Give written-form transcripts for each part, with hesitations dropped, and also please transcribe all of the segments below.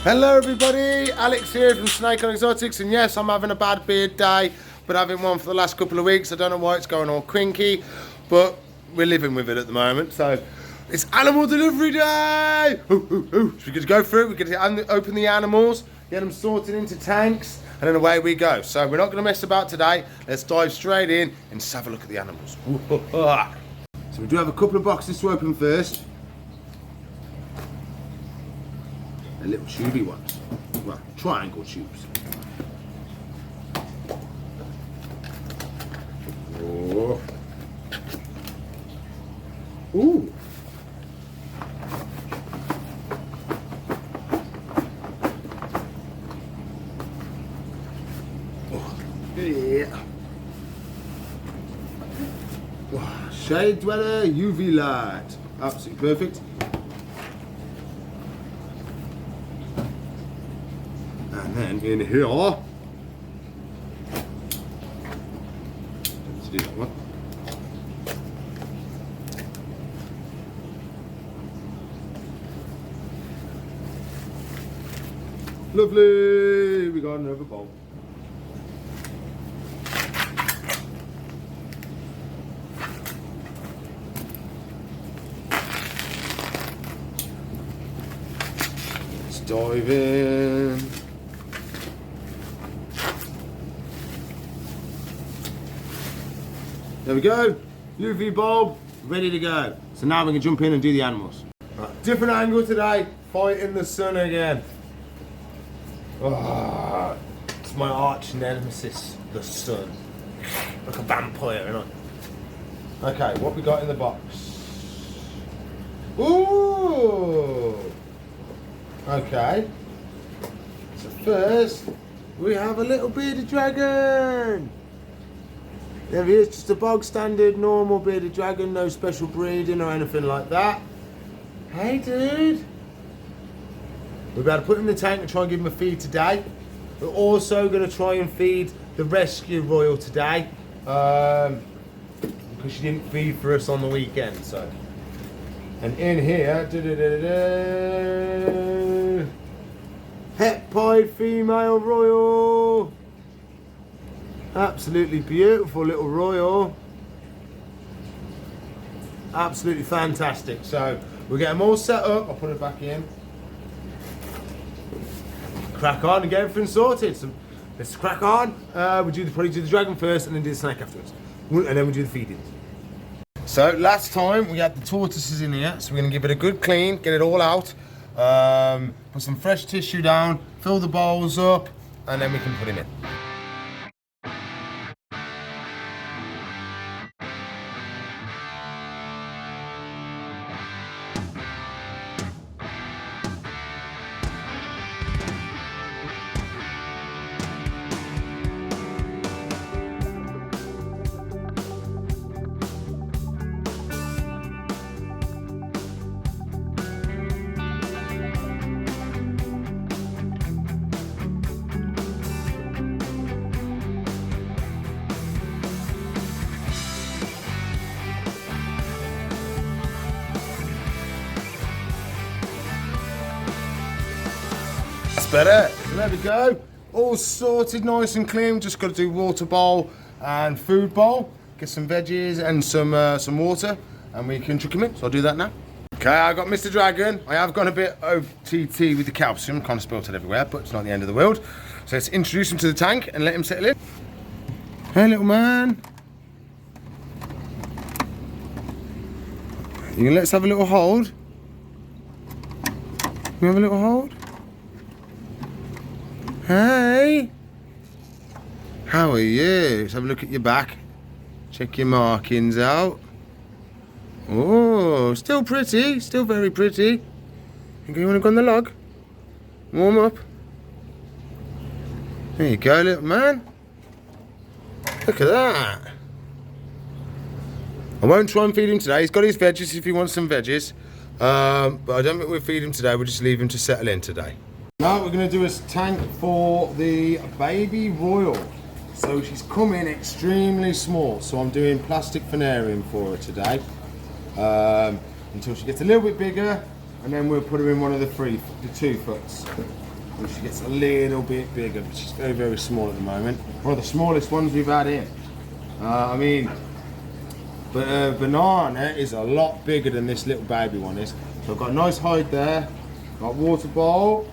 Hello everybody, Alex here from Snake on Exotics, and yes, I'm having a bad beard day, but having one for the last couple of weeks. I don't know why it's going all crinky, but we're living with it at the moment. So it's animal delivery day. Ooh, ooh, ooh. So we're gonna go through it. We're gonna open the animals, get them sorted into tanks, and then away we go. So we're not gonna mess about today. Let's dive straight in and just have a look at the animals. So we do have a couple of boxes to open first. The little tubey ones, well, triangle tubes. Oh. Ooh. Oh. Yeah. Oh. Shade dweller, UV light. Absolutely perfect. And then in here, let's do that one. Lovely, we got another bowl. Let's dive in. There we go, UV bulb, ready to go. So now we can jump in and do the animals. Right, different angle today, fighting the sun again. Oh, it's my arch nemesis, the sun. Like a vampire, isn't it? Okay, what we got in the box? Ooh! Okay. So first, we have a little bearded dragon. There he is, just a bog standard normal bearded dragon, no special breeding or anything like that. Hey dude! We're about to put him in the tank and try and give him a feed today. We're also going to try and feed the rescue royal today. Because she didn't feed for us on the weekend, so. And in here, het pied female royal. Absolutely beautiful little royal. Absolutely fantastic. So we'll get them all set up. I'll put it back in. Crack on and get everything sorted. So let's crack on. We'll probably do the dragon first and then do the snake afterwards. And then we'll do the feeding. So last time we had the tortoises in here, so we're going to give it a good clean, get it all out. Put some fresh tissue down, fill the bowls up, and then we can put him in. Better. So there we go. All sorted, nice and clean. Just got to do water bowl and food bowl. Get some veggies and some water, and we can chuck him in. So I'll do that now. Okay, I got Mr. Dragon. I have gone a bit OTT with the calcium, kind of spilt it everywhere, but it's not the end of the world. So let's introduce him to the tank and let him settle in. Hey, little man. Let's have a little hold. You have a little hold? Hey, how are you? Let's have a look at your back. Check your markings out. Oh, still pretty, still very pretty. Okay, you want to go on the log? Warm up. There you go, little man. Look at that. I won't try and feed him today. He's got his veggies if he wants some veggies. But I don't think we'll feed him today. We'll just leave him to settle in today. Now we're going to do a tank for the baby royal. So she's coming extremely small, so I'm doing plastic phanarium for her today until she gets a little bit bigger, and then we'll put her in one of the 2 foots. And she gets a little bit bigger, but she's very, very small at the moment. One of the smallest ones we've had in. I mean, but Banana is a lot bigger than this little baby one is. So I've got a nice hide there, got water bowl.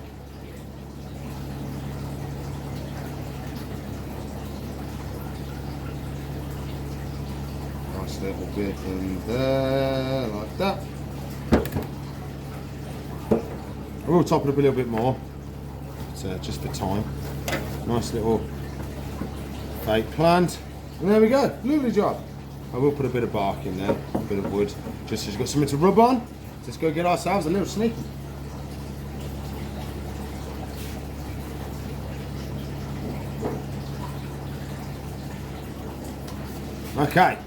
Nice little bit in there, like that. We'll top it up a little bit more, so just for time. Nice little fake plant, and there we go. Lovely job. I will put a bit of bark in there, a bit of wood, just so she's got something to rub on. Let's go get ourselves a little sneaky. Okay,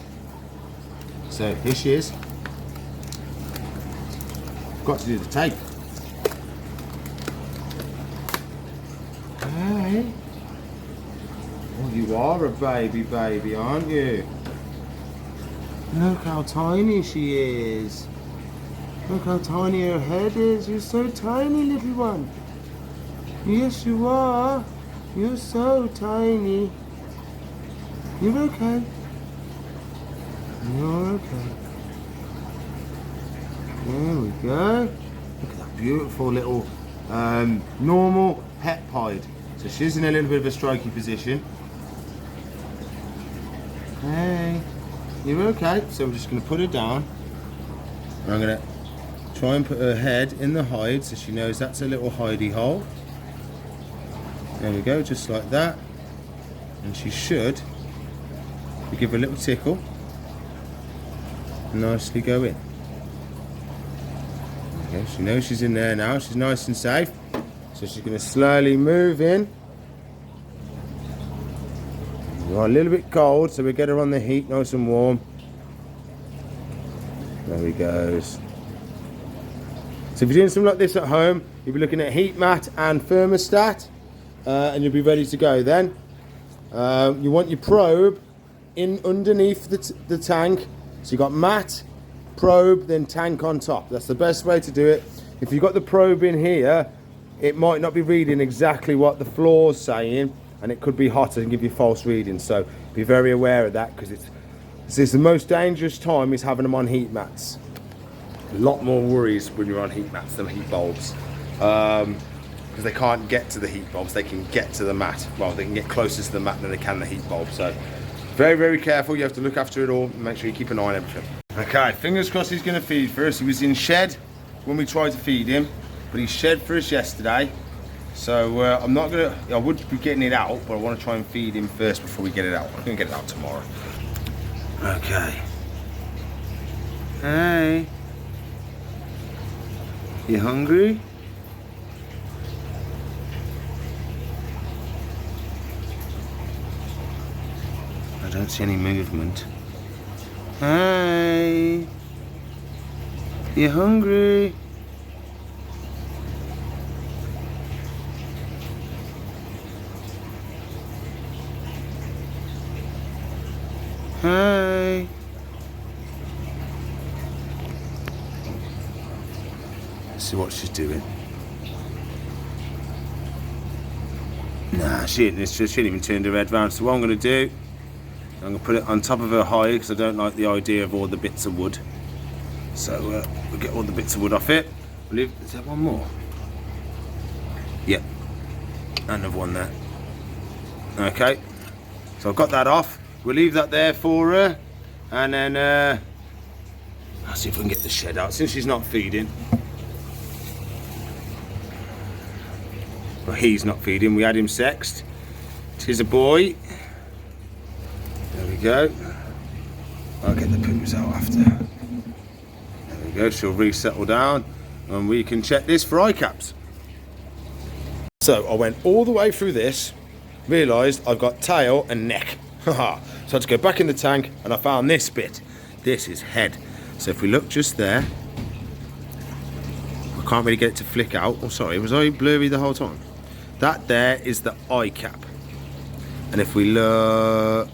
so here she is. Got to do the tape. Hey. Well, you are a baby, aren't you? Look how tiny she is. Look how tiny her head is. You're so tiny, little one. Yes, you are. You're so tiny. You're okay. You're okay. There we go. Look at that beautiful little normal hepide. So she's in a little bit of a strikey position. Hey, you're okay. So we're just going to put her down. And I'm going to try and put her head in the hide so she knows that's a little hidey hole. There we go, just like that. And she should, if we give her a little tickle, nicely go in. Okay, she knows she's in there now. She's nice and safe. So she's going to slowly move in. We're a little bit cold, so we get her on the heat, nice and warm. There he goes. So if you're doing something like this at home, you'll be looking at heat mat and thermostat, and you'll be ready to go then. You want your probe in underneath the tank. So you've got mat, probe, then tank on top. That's the best way to do it. If you've got the probe in here, it might not be reading exactly what the floor's saying, and it could be hotter and give you false readings. So be very aware of that, because it's the most dangerous time is having them on heat mats. A lot more worries when you're on heat mats than heat bulbs, because they can't get to the heat bulbs. They can get to the mat. Well, they can get closer to the mat than they can the heat bulb. So very, very careful. You have to look after it all and make sure you keep an eye on everything. Okay, fingers crossed he's going to feed for us. He was in shed when we tried to feed him, but he shed for us yesterday. So I'm not going to, I would be getting it out, but I want to try and feed him first before we get it out. I'm going to get it out tomorrow. Okay. Hey. You hungry? I don't see any movement. Hey. You hungry? Hey. Let's see what she's doing. Nah, she ain't even turned her head round. So what I'm going to do, I'm going to put it on top of her hide, because I don't like the idea of all the bits of wood. So we'll get all the bits of wood off it. Is there one more? Yep. Another one there. Okay. So I've got that off. We'll leave that there for her, and then I'll see if we can get the shed out since she's not feeding. Well, he's not feeding. We had him sexed. Tis a boy. There we go. I'll get the poos out after. There we go. She'll resettle down, and we can check this for eye caps. So I went all the way through this, realised I've got tail and neck. Haha. So I had to go back in the tank, and I found this bit. This is head. So if we look just there, I can't really get it to flick out. Oh, sorry, was I blurry the whole time? That there is the eye cap. And if we look,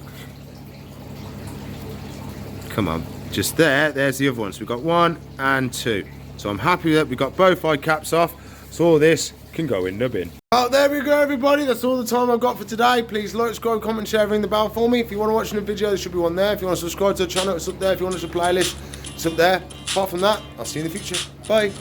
come on, just there's the other one. So we've got 1 and 2. So I'm happy that we got both eye caps off. So all this can go in the bin. Oh, there we go, everybody. That's all the time I've got for today. Please like, subscribe, comment, share, ring the bell for me. If you want to watch a video, there should be one there. If you want to subscribe to the channel, it's up there. If you want to watch a playlist, it's up there. Apart from that, I'll see you in the future. Bye.